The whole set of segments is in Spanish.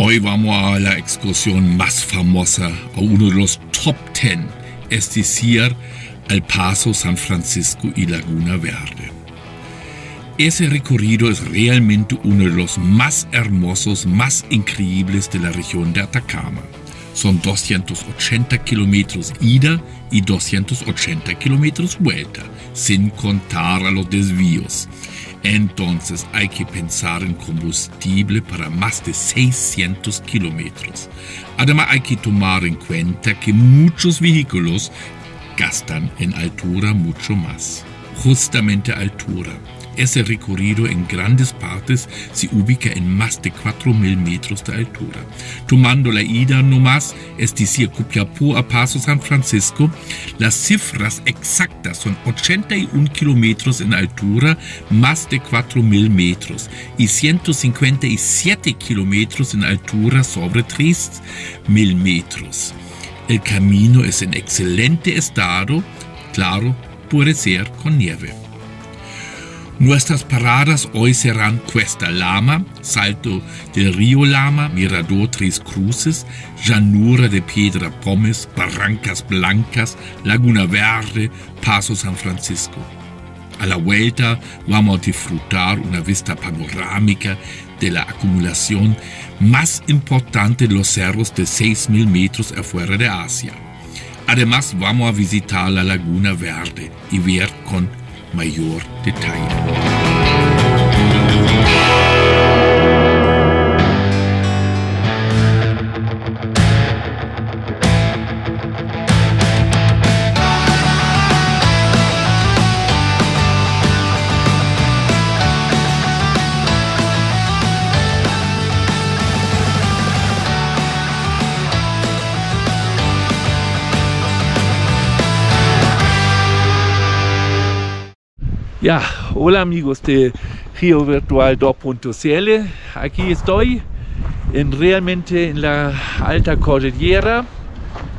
Hoy vamos a la excursión más famosa, a uno de los top 10, es decir, al Paso San Francisco y Laguna Verde. Ese recorrido es realmente uno de los más hermosos, más increíbles de la región de Atacama. Son 280 kilómetros ida y 280 kilómetros vuelta, sin contar a los desvíos. Entonces hay que pensar en combustible para más de 600 kilómetros. Además hay que tomar en cuenta que muchos vehículos gastan en altura mucho más. Justamente altura. Ese recorrido en grandes partes se ubica en más de 4.000 metros de altura. Tomando la ida nomás, es decir, Copiapó a Paso San Francisco, las cifras exactas son 81 kilómetros en altura, más de 4.000 metros, y 157 kilómetros en altura sobre 3.000 metros. El camino es en excelente estado, claro, puede ser con nieve. Nuestras paradas hoy serán Cuesta Lama, Salto del Río Lama, Mirador Tres Cruces, Llanura de Piedra Pómez, Barrancas Blancas, Laguna Verde, Paso San Francisco. A la vuelta vamos a disfrutar una vista panorámica de la acumulación más importante de los cerros de 6.000 metros afuera de Asia. Además vamos a visitar la Laguna Verde y ver con mayor detalle. Ja, hola amigos de GeoVirtual 2.cl. Aquí estoy realmente en la alta cordillera.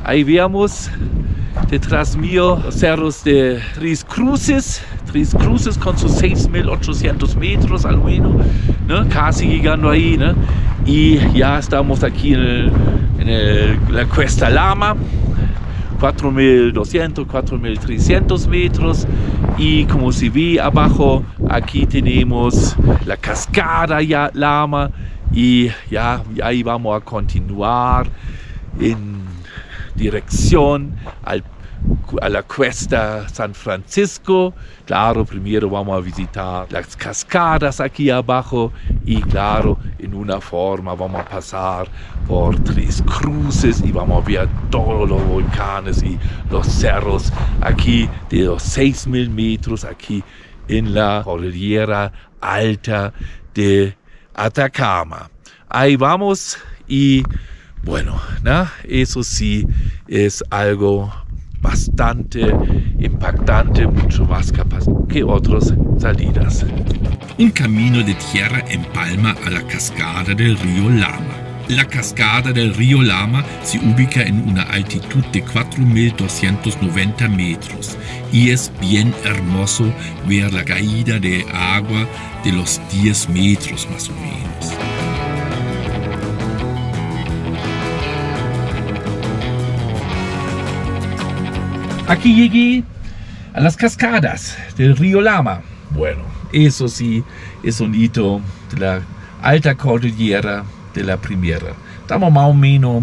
Ahí vemos detrás mío los cerros de Tres Cruces con sus 6.800 metros al menos, ¿no? Casi llegando ahí, ¿no? Y ya estamos aquí en la Cuesta Lama. 4.200, 4.300 metros, y como se ve abajo, aquí tenemos la cascada Lama, y ya ahí vamos a continuar en dirección a la Cuesta San Francisco. Claro, primero vamos a visitar las cascadas aquí abajo y claro, en una forma vamos a pasar por Tres Cruces y vamos a ver todos los volcanes y los cerros aquí de los 6.000 metros aquí en la cordillera alta de Atacama. Ahí vamos y bueno, ¿no? Eso sí es algo bastante impactante, mucho más capaz que otras salidas. Un camino de tierra empalma a la cascada del río Lama. La cascada del río Lama se ubica en una altitud de 4.290 metros y es bien hermoso ver la caída de agua de los 10 metros más o menos. Aquí llegué a las cascadas del río Lama. Bueno, eso sí es un hito de la alta cordillera de la primera. Estamos más o menos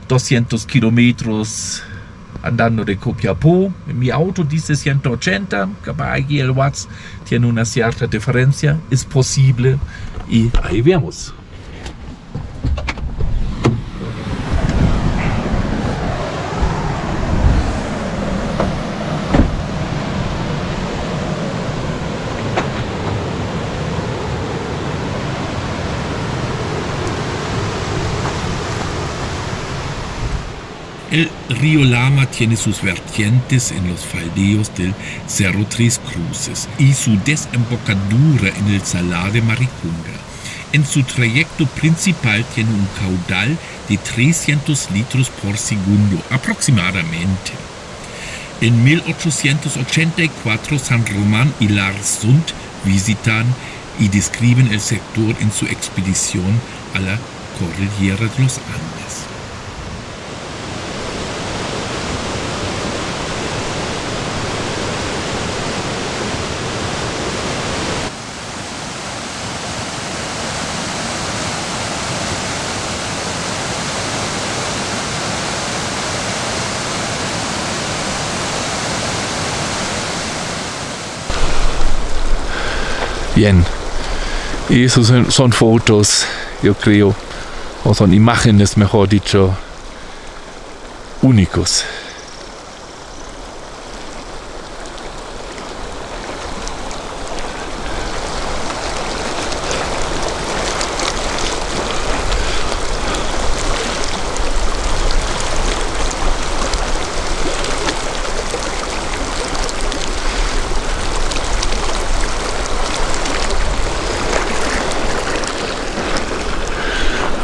200 kilómetros andando de Copiapó. En mi auto dice 180, capaz aquí el watts tiene una cierta diferencia, es posible y ahí vemos. El río Lama tiene sus vertientes en los faldeos del Cerro Tres Cruces y su desembocadura en el Salar de Maricunga. En su trayecto principal tiene un caudal de 300 litros por segundo aproximadamente. En 1884 San Román y Larsund visitan y describen el sector en su expedición a la cordillera de los Andes. Bien, esos son fotos, yo creo, o son imágenes, mejor dicho, únicos.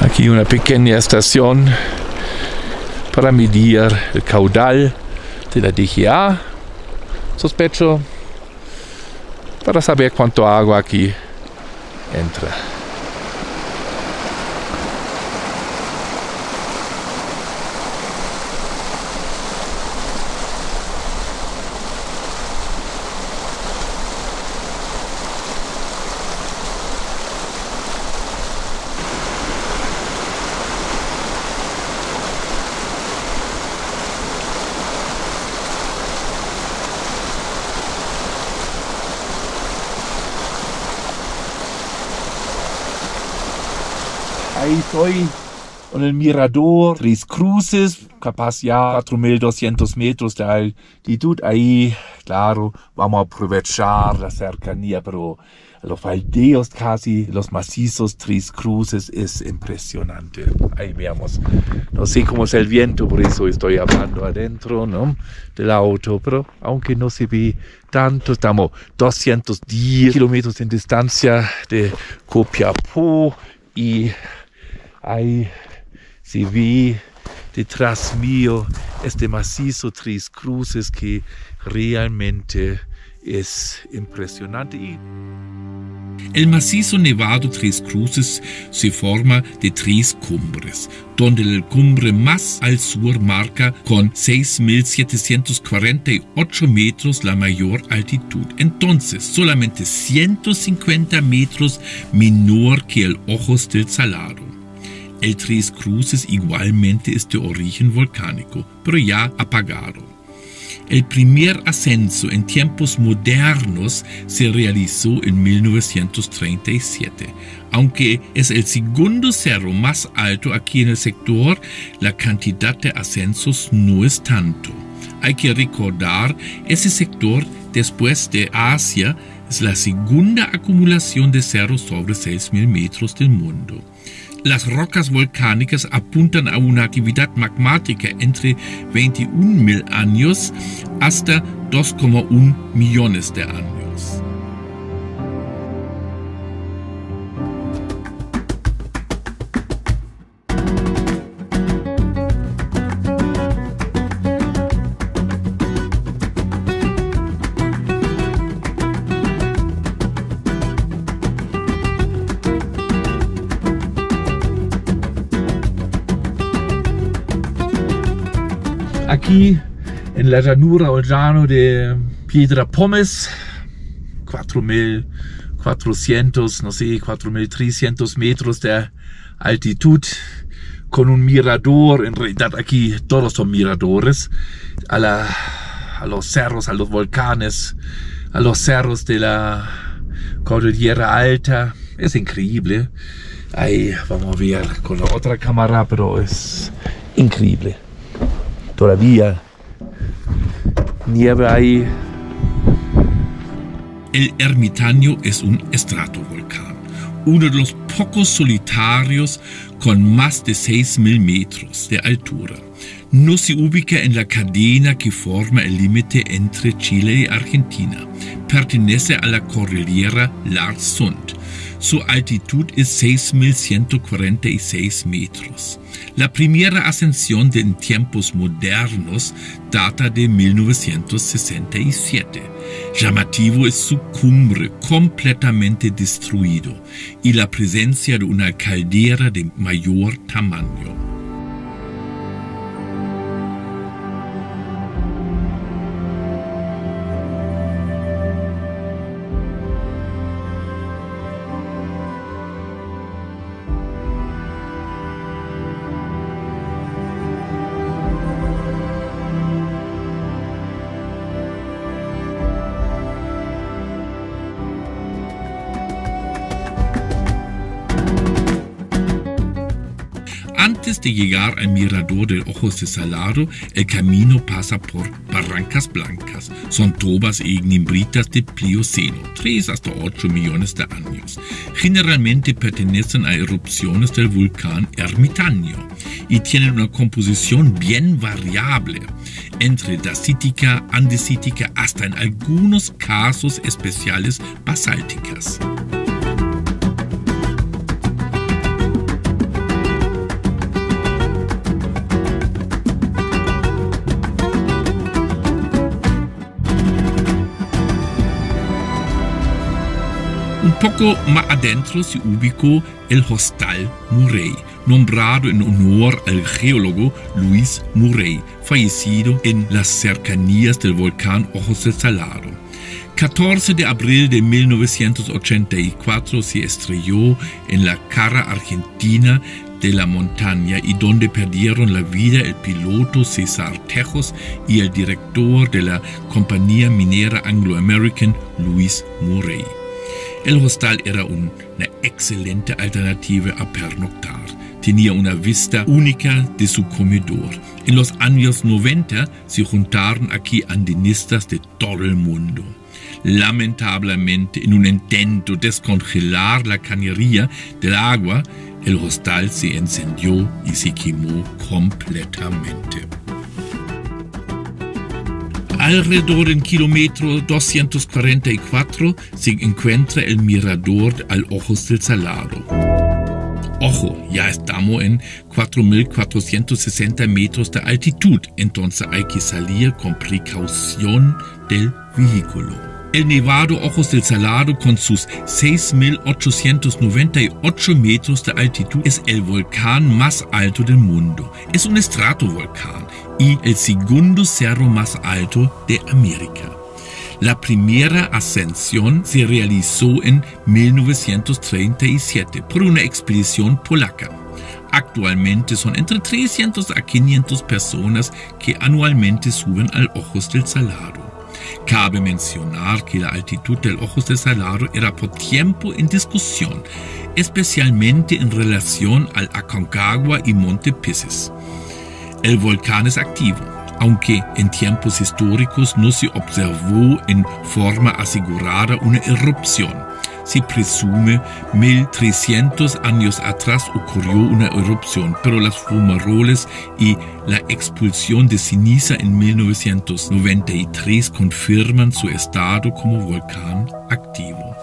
Aquí una pequeña estación para medir el caudal de la DGA, sospecho, para saber cuánto agua aquí entra. Ahí estoy con el mirador Tres Cruces, capaz ya 4200 metros de altitud. Ahí, claro, vamos a aprovechar la cercanía, pero los faldeos casi, los macizos Tres Cruces es impresionante. Ahí veamos. No sé cómo es el viento, por eso estoy hablando adentro, ¿no?, del auto, pero aunque no se ve tanto, estamos 210 kilómetros en distancia de Copiapó y ahí se ve detrás mío este macizo Tres Cruces que realmente es impresionante. El macizo nevado Tres Cruces se forma de tres cumbres, donde la cumbre más al sur marca con 6.748 metros la mayor altitud. Entonces, solamente 150 metros menor que el Ojos del Salado. El Tres Cruces igualmente es de origen volcánico, pero ya apagado. El primer ascenso en tiempos modernos se realizó en 1937. Aunque es el segundo cerro más alto aquí en el sector, la cantidad de ascensos no es tanto. Hay que recordar, ese sector, después de Asia, es la segunda acumulación de cerros sobre 6.000 metros del mundo. Las rocas volcánicas apuntan a una actividad magmática entre 21.000 años hasta 2,1 millones de años. Aquí en la llanura o el llano de Piedra Pómez, 4.400, no sé, 4.300 metros de altitud, con un mirador. En realidad aquí todos son miradores a los cerros, a los volcanes, a los cerros de la Cordillera Alta. Es increíble. Ahí vamos a ver con la otra cámara, pero es increíble. Todavía nieve ahí. El Ermitaño es un estratovolcán, uno de los pocos solitarios con más de 6.000 metros de altura. No se ubica en la cadena que forma el límite entre Chile y Argentina. Pertenece a la cordillera Larsund. Su altitud es 6.146 metros. La primera ascensión en tiempos modernos data de 1967. Llamativo es su cumbre completamente destruido y la presencia de una caldera de mayor tamaño. Antes de llegar al mirador del Ojos del Salado, el camino pasa por barrancas blancas. Son tobas e ignimbritas de Plioceno, 3 hasta 8 millones de años. Generalmente pertenecen a erupciones del volcán Ermitaño y tienen una composición bien variable, entre dacítica, andesítica, hasta en algunos casos especiales basálticas. Un poco más adentro se ubicó el Hostal Murray, nombrado en honor al geólogo Luis Murray, fallecido en las cercanías del volcán Ojos del Salado. 14 de abril de 1984 se estrelló en la cara argentina de la montaña y donde perdieron la vida el piloto César Tejos y el director de la compañía minera Anglo American, Luis Murray. El hostal era una excelente alternativa a pernoctar. Tenía una vista única de su comedor. En los años 90 se juntaron aquí andinistas de todo el mundo. Lamentablemente, en un intento de descongelar la cañería del agua, el hostal se encendió y se quemó completamente. Alrededor del kilómetro 244 se encuentra el mirador al Ojos del Salado. Ojo, ya estamos en 4.460 metros de altitud, entonces hay que salir con precaución del vehículo. El Nevado Ojos del Salado, con sus 6.898 metros de altitud, es el volcán más alto del mundo. Es un estratovolcán y el segundo cerro más alto de América. La primera ascensión se realizó en 1937 por una expedición polaca. Actualmente son entre 300 a 500 personas que anualmente suben al Ojos del Salado. Cabe mencionar que la altitud del Ojos del Salado era por tiempo en discusión, especialmente en relación al Aconcagua y Monte Pisces. El volcán es activo, aunque en tiempos históricos no se observó en forma asegurada una erupción. Se presume 1300 años atrás ocurrió una erupción, pero las fumarolas y la expulsión de ceniza en 1993 confirman su estado como volcán activo.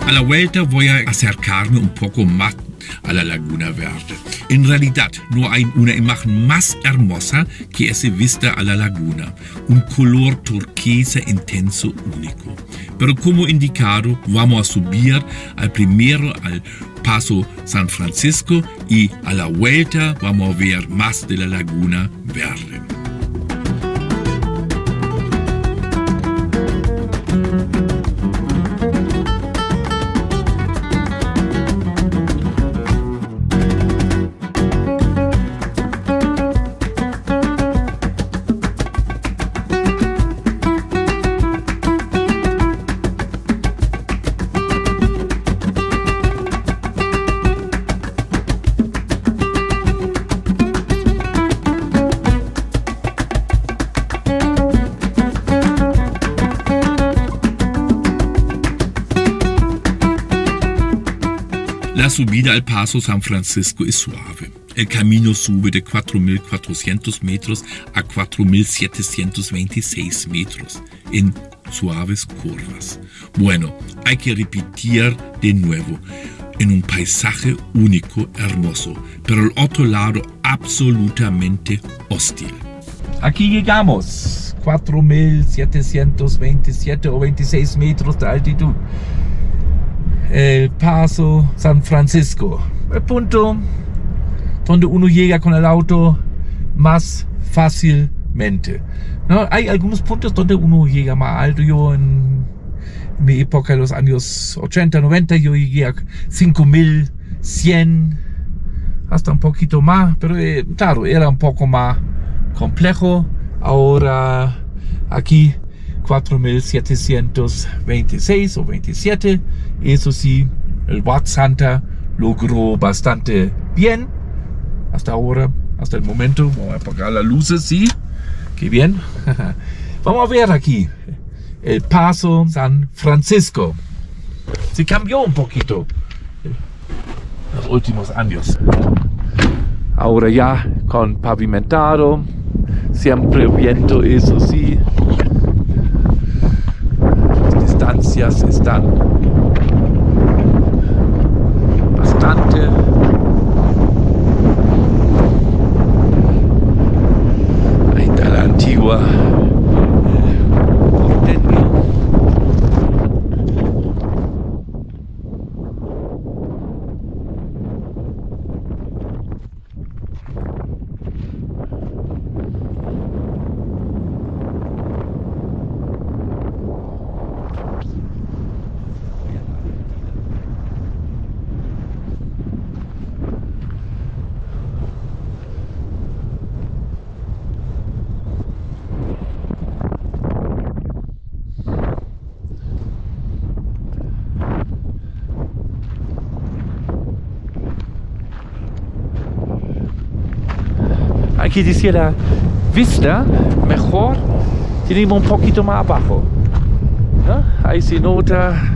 A la vuelta voy a acercarme un poco más a la Laguna Verde. En realidad no hay una imagen más hermosa que esa vista a la laguna, un color turquesa intenso único. Pero como indicado, vamos a subir primero al Paso San Francisco y a la vuelta vamos a ver más de la Laguna Verde. La subida al Paso San Francisco es suave. El camino sube de 4.400 metros a 4.726 metros en suaves curvas. Bueno, hay que repetir de nuevo, en un paisaje único, hermoso, pero al otro lado absolutamente hostil. Aquí llegamos, 4.727 o 26 metros de altitud. El Paso San Francisco, el punto donde uno llega con el auto más fácilmente, ¿no? Hay algunos puntos donde uno llega más alto. Yo en mi época, en los años 80, 90, yo llegué a 5.100, hasta un poquito más, pero claro, era un poco más complejo. Ahora aquí 4.726 o 27, eso sí, el Wat Santa logró bastante bien. Hasta ahora, hasta el momento. Vamos a apagar las luces, sí. Qué bien. Vamos a ver aquí el Paso San Francisco. Se cambió un poquito en los últimos años. Ahora ya con pavimentado. Siempre viento, eso sí. Las distancias están bastante. Antigua Porteño. Aquí dice la vista mejor, tenemos un poquito más abajo, ¿no? Ahí se nota,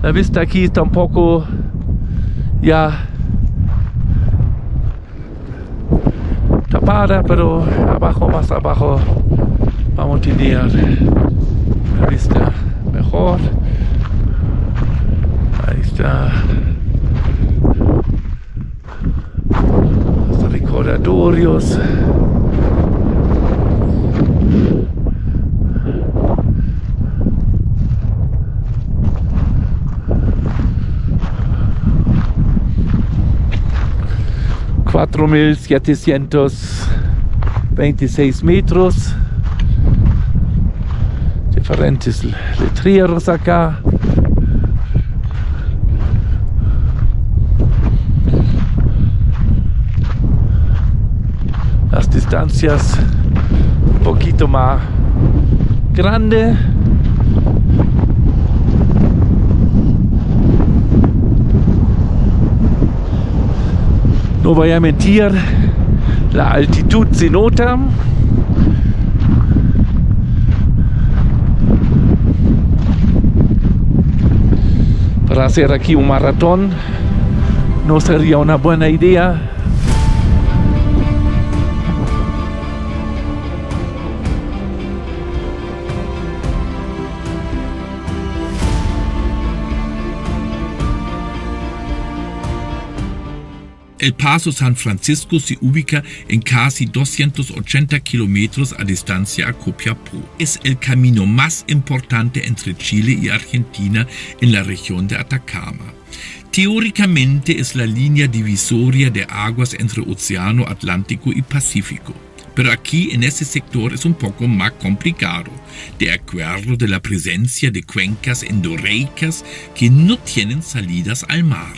la vista aquí está un poco ya tapada, pero abajo, más abajo, vamos a tener la vista mejor. Ahí está. Recordatorios. $4.726 metros. Diferentes letreros acá. Las distancias un poquito más grande. No voy a mentir, la altitud se nota. Para hacer aquí un maratón no sería una buena idea. El Paso San Francisco se ubica en casi 280 kilómetros a distancia a Copiapó. Es el camino más importante entre Chile y Argentina en la región de Atacama. Teóricamente es la línea divisoria de aguas entre Océano Atlántico y Pacífico. Pero aquí en ese sector es un poco más complicado, de acuerdo de la presencia de cuencas endorreicas que no tienen salidas al mar.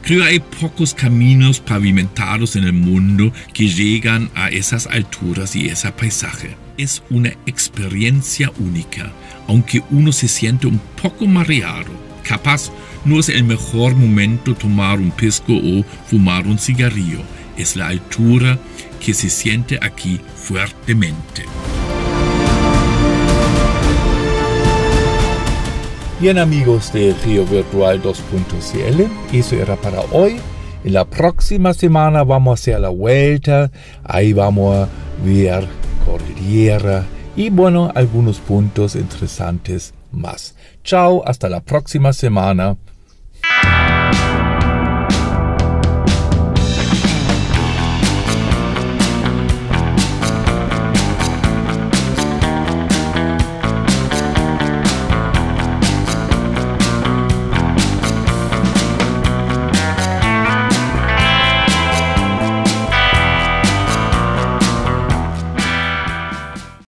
Creo que hay pocos caminos pavimentados en el mundo que llegan a esas alturas y ese paisaje. Es una experiencia única, aunque uno se siente un poco mareado. Capaz no es el mejor momento tomar un pisco o fumar un cigarrillo. Es la altura que se siente aquí fuertemente. Bien amigos de Río Virtual 2.cl, eso era para hoy. En la próxima semana vamos a hacer la vuelta. Ahí vamos a ver cordillera y bueno, algunos puntos interesantes más. Chao, hasta la próxima semana.